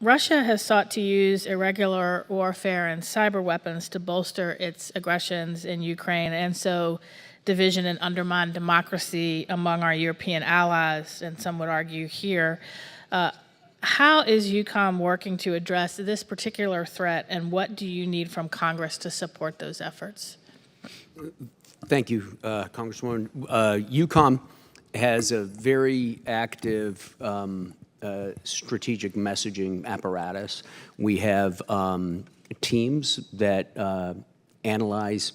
Russia has sought to use irregular warfare and cyber weapons to bolster its aggressions in Ukraine and so division and undermine democracy among our European allies, and some would argue here. How is EUCOM working to address this particular threat, and what do you need from Congress to support those efforts? Thank you, Congresswoman. EUCOM has a very active strategic messaging apparatus. We have teams that analyze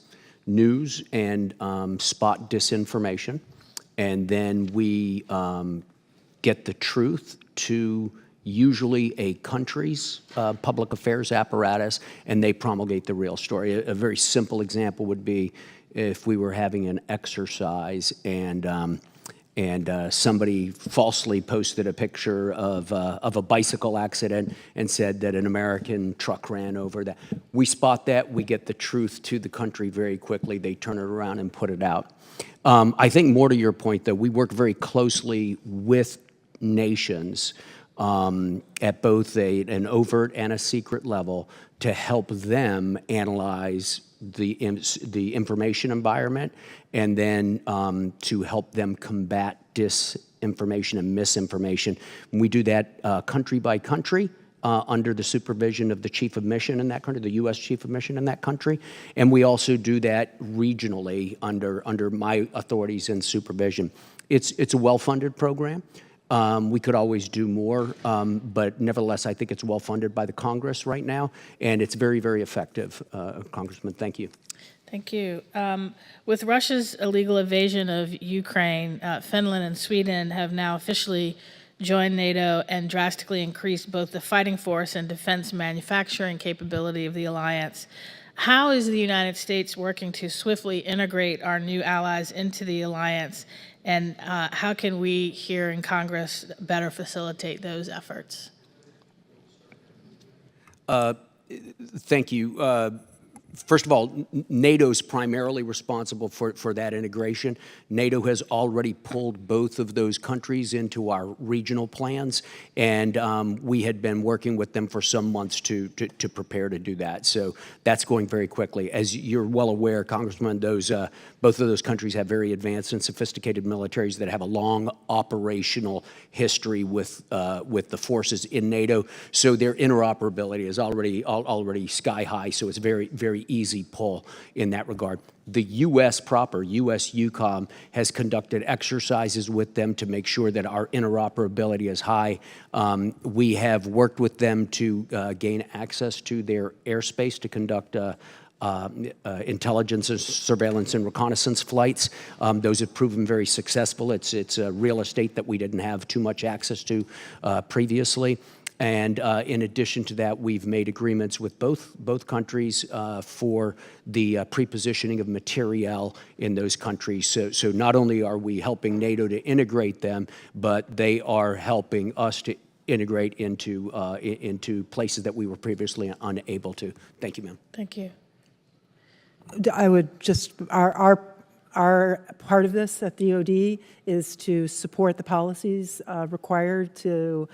news and spot disinformation, and then we get the truth to usually a country's public affairs apparatus, and they promulgate the real story. A very simple example would be if we were having an exercise and somebody falsely posted a picture of a bicycle accident and said that an American truck ran over that. We spot that, we get the truth to the country very quickly, they turn it around and put it out. I think more to your point, though, we work very closely with nations at both an overt and a secret level to help them analyze the information environment, and then to help them combat disinformation and misinformation. We do that country by country under the supervision of the chief of mission in that country, the U.S. chief of mission in that country, and we also do that regionally under my authorities and supervision. It's a well-funded program. We could always do more, but nevertheless, I think it's well-funded by the Congress right now, and it's very, very effective, Congressman. Thank you. Thank you. With Russia's illegal invasion of Ukraine, Finland and Sweden have now officially joined NATO and drastically increased both the fighting force and defense manufacturing capability of the alliance. How is the United States working to swiftly integrate our new allies into the alliance, and how can we here in Congress better facilitate those efforts? Thank you. First of all, NATO's primarily responsible for that integration. NATO has already pulled both of those countries into our regional plans, and we had been working with them for some months to prepare to do that. So that's going very quickly. As you're well aware, Congressman, both of those countries have very advanced and sophisticated militaries that have a long operational history with the forces in NATO. So their interoperability is already sky high. So it's very, very easy pull in that regard. The U.S. proper, U.S. EUCOM, has conducted exercises with them to make sure that our interoperability is high. We have worked with them to gain access to their airspace to conduct intelligence, and surveillance, and reconnaissance flights. Those have proven very successful. It's real estate that we didn't have too much access to previously. And in addition to that, we've made agreements with both countries for the pre-positioning of materiel in those countries. So not only are we helping NATO to integrate them, but they are helping us to integrate into places that we were previously unable to. Thank you, ma'am. Thank you. I would just, our part of this at DOD is to support the policies required to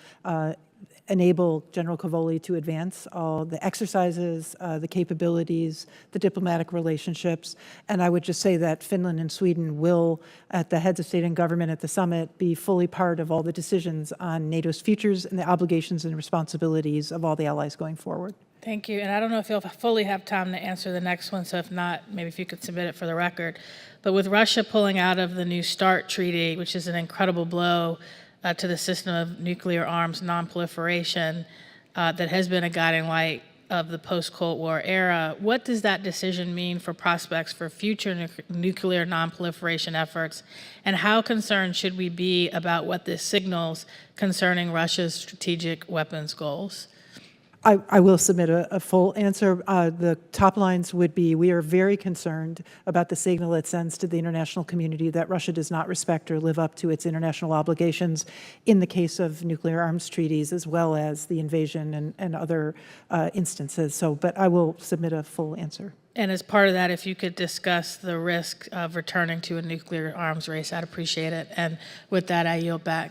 enable General Cavoli to advance all the exercises, the capabilities, the diplomatic relationships. And I would just say that Finland and Sweden will, at the heads of state and government at the summit, be fully part of all the decisions on NATO's futures and the obligations and responsibilities of all the allies going forward. Thank you. And I don't know if you'll fully have time to answer the next one, so if not, maybe if you could submit it for the record. But with Russia pulling out of the New START treaty, which is an incredible blow to the system of nuclear arms nonproliferation that has been a guiding light of the post-Cold War era, what does that decision mean for prospects for future nuclear nonproliferation efforts, and how concerned should we be about what this signals concerning Russia's strategic weapons goals? I will submit a full answer. The top lines would be, we are very concerned about the signal it sends to the international community that Russia does not respect or live up to its international obligations in the case of nuclear arms treaties, as well as the invasion and other instances. So, but I will submit a full answer. And as part of that, if you could discuss the risk of returning to a nuclear arms race, I'd appreciate it. And with that, I yield back.